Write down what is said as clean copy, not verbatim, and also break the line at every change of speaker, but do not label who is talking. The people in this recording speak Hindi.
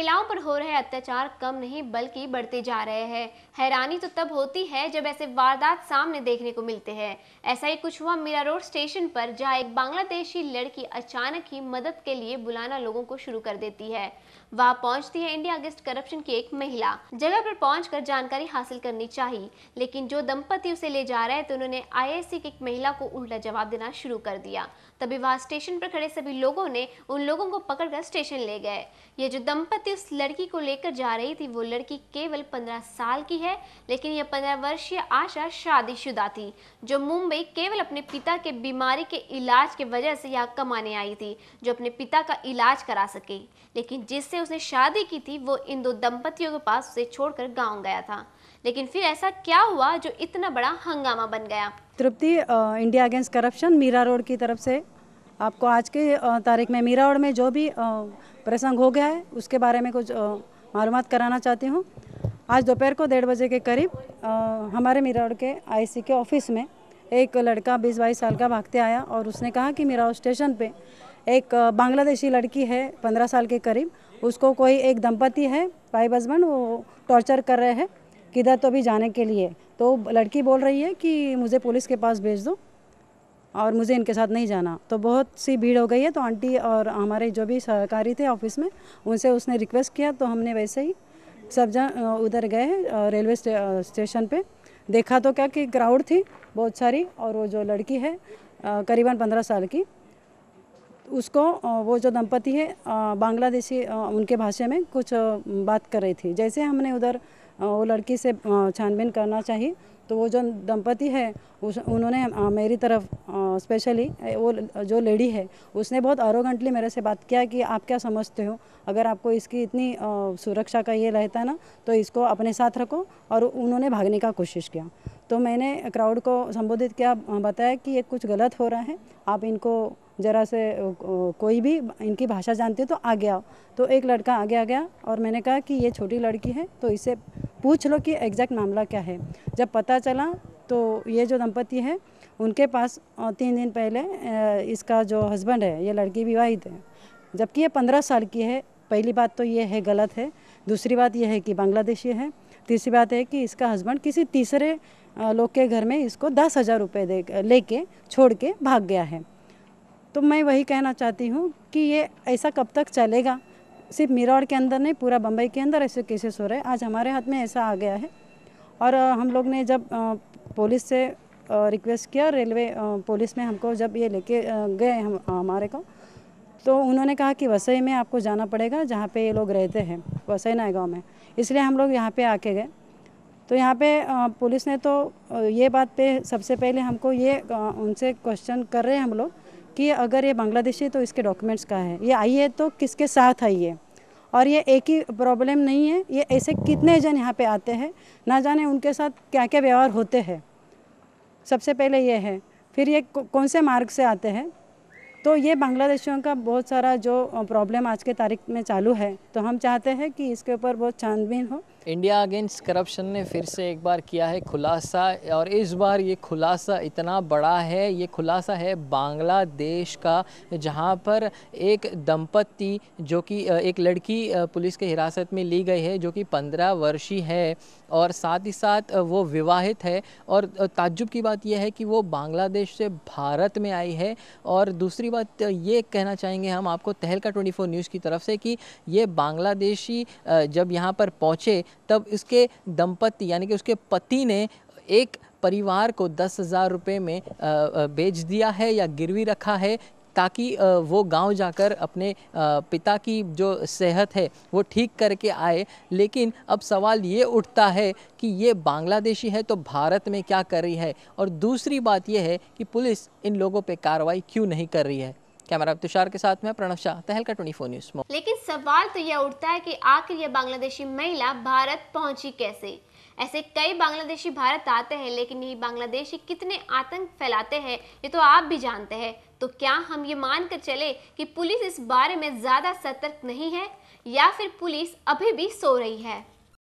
महिलाओं पर हो रहे अत्याचार कम नहीं बल्कि बढ़ते जा रहे हैं। हैरानी तो तब होती है जब ऐसे वारदात सामने देखने को मिलते हैं। ऐसा ही कुछ हुआ मीरा रोड स्टेशन पर, जहां एक बांग्लादेशी लड़की अचानक ही मदद के लिए बुलाना लोगों को शुरू कर देती है। वहां पहुंचती है इंडिया अगेंस्ट करप्शन की एक महिला। जगह पर पहुंचकर जानकारी हासिल करनी चाहिए, लेकिन जो दंपति उसे ले जा रहे थे उन्होंने आईएससी की एक महिला को उल्टा जवाब देना शुरू कर दिया। तभी वहां स्टेशन पर खड़े सभी लोगों ने उन लोगों को पकड़कर स्टेशन ले गए। ये जो दंपति उस लड़की को लेकर जा रही थी, वो लड़की केवल 15 साल की है, लेकिन यह 15 वर्षीय आशा शादीशुदा थी, जो मुंबई केवल अपने पिता के बीमारी के इलाज के वजह से यहाँ कमाने आई थी, जो अपने पिता का इलाज करा सके। लेकिन जिससे उसने शादी की थी वो इन दो दंपतियों के पास उसे छोड़कर गाँव गया था। लेकिन फिर ऐसा क्या हुआ जो इतना बड़ा हंगामा बन गया?
Tripti, India against corruption Mira Road की तरफ से आपको आज के तारीख में मीरा रोड में जो भी प्रसंग हो गया है उसके बारे में कुछ मालूमात कराना चाहती हूँ। आज दोपहर को 1:30 बजे के करीब हमारे मीरा रोड के आईसी के ऑफिस में एक लड़का 20-22 साल का भागते आया और उसने कहा कि मीरा रोड स्टेशन पे एक बांग्लादेशी लड़की है 15 साल के करीब, उसको कोई एक दंपति है वाइफ हस्बैंड, वो टॉर्चर कर रहे हैं किधर तो भी जाने के लिए। तो लड़की बोल रही है कि मुझे पुलिस के पास भेज दो और मुझे इनके साथ नहीं जाना। तो बहुत सी भीड़ हो गई है, तो आंटी और हमारे जो भी सहकारी थे ऑफिस में उनसे उसने रिक्वेस्ट किया, तो हमने वैसे ही सब जन उधर गए रेलवे स्टेशन पे। देखा तो क्या कि क्राउड थी बहुत सारी, और वो जो लड़की है करीबन 15 साल की, उसको वो जो दंपति है बांग्लादेशी उनके भाषा में कुछ बात कर रही थी। जैसे हमने उधर वो लड़की से छानबीन करना चाहिए, तो वो जो दंपति है उन्होंने मेरी तरफ स्पेशली वो जो लेडी है उसने बहुत अरोगेंटली मेरे से बात किया कि आप क्या समझते हो, अगर आपको इसकी इतनी सुरक्षा का ये रहता है ना तो इसको अपने साथ रखो। और उन्होंने भागने का कोशिश किया। तो मैंने क्राउड को संबोधित किया, बताया कि ये कुछ गलत हो रहा है, आप इनको ज़रा से कोई भी इनकी भाषा जानते हो तो आगे आओ। तो एक लड़का आगे आ गया और मैंने कहा कि ये छोटी लड़की है तो इससे पूछ लो कि एग्जैक्ट मामला क्या है। जब पता चला तो ये जो दंपति है उनके पास 3 दिन पहले इसका जो हस्बैंड है, ये लड़की विवाहित है, जबकि ये 15 साल की है। पहली बात तो ये है गलत है, दूसरी बात यह है कि बांग्लादेशी है, तीसरी बात है कि इसका हस्बैंड किसी तीसरे लोग के घर में इसको 10,000 रुपये लेके छोड़ के भाग गया है। तो मैं वही कहना चाहती हूँ कि ये ऐसा कब तक चलेगा? सिर्फ मीरा रोड के अंदर नहीं, पूरा बम्बई के अंदर ऐसे केसेस हो रहे हैं। आज हमारे हाथ में ऐसा आ गया है। और हम लोग ने जब पुलिस से रिक्वेस्ट किया, रेलवे पुलिस में हमको जब ये लेके गए हमारे को, तो उन्होंने कहा कि वसई में आपको जाना पड़ेगा जहाँ पे ये लोग रहते हैं, वसई नए गाँव में। इसलिए हम लोग यहाँ पे आके गए। तो यहाँ पे पुलिस ने तो ये बात पे सबसे पहले हमको ये उनसे क्वेश्चन कर रहे हैं हम लोग कि अगर ये बांग्लादेशी तो इसके डॉक्यूमेंट्स कहाँ है, ये आई है तो किसके साथ आई है, और ये एक ही प्रॉब्लम नहीं है, ये ऐसे कितने जन यहाँ पे आते हैं, ना जाने उनके साथ क्या क्या व्यवहार होते हैं। सबसे पहले ये है, फिर ये कौन से मार्ग से आते हैं। तो ये बांग्लादेशियों का बहुत सारा जो प्रॉब्लम आज के तारीख में चालू है, तो हम चाहते हैं कि इसके ऊपर बहुत छानबीन हो।
इंडिया अगेंस्ट करप्शन ने फिर से एक बार किया है खुलासा, और इस बार ये खुलासा इतना बड़ा है। ये खुलासा है बांग्लादेश का, जहां पर एक दंपति जो कि एक लड़की पुलिस के हिरासत में ली गई है जो कि 15 वर्षीय है, और साथ ही साथ वो विवाहित है। और ताज्जुब की बात यह है कि वो बांग्लादेश से भारत में आई है। और दूसरी बात ये कहना चाहेंगे हम आपको तहलका 24 न्यूज़ की तरफ से कि ये बांग्लादेशी जब यहाँ पर पहुँचे तब इसके दंपति यानी कि उसके पति ने एक परिवार को 10,000 रुपये में बेच दिया है या गिरवी रखा है, ताकि वो गांव जाकर अपने पिता की जो सेहत है वो ठीक करके आए। लेकिन अब सवाल ये उठता है कि ये बांग्लादेशी है तो भारत में क्या कर रही है, और दूसरी बात ये है कि पुलिस इन लोगों पे कार्रवाई क्यों नहीं कर रही है। कैमरा तुषार के साथ में प्रणव शाह, तहलका 24 न्यूज़।
लेकिन सवाल तो यह उठता है कि आखिर यह बांग्लादेशी महिला भारत पहुंची कैसे? ऐसे कई बांग्लादेशी भारत आते हैं, लेकिन ये बांग्लादेशी कितने आतंक फैलाते हैं ये तो आप भी जानते हैं। तो क्या हम ये मानकर चले कि पुलिस इस बारे में ज्यादा सतर्क नहीं है, या फिर पुलिस अभी भी सो रही है?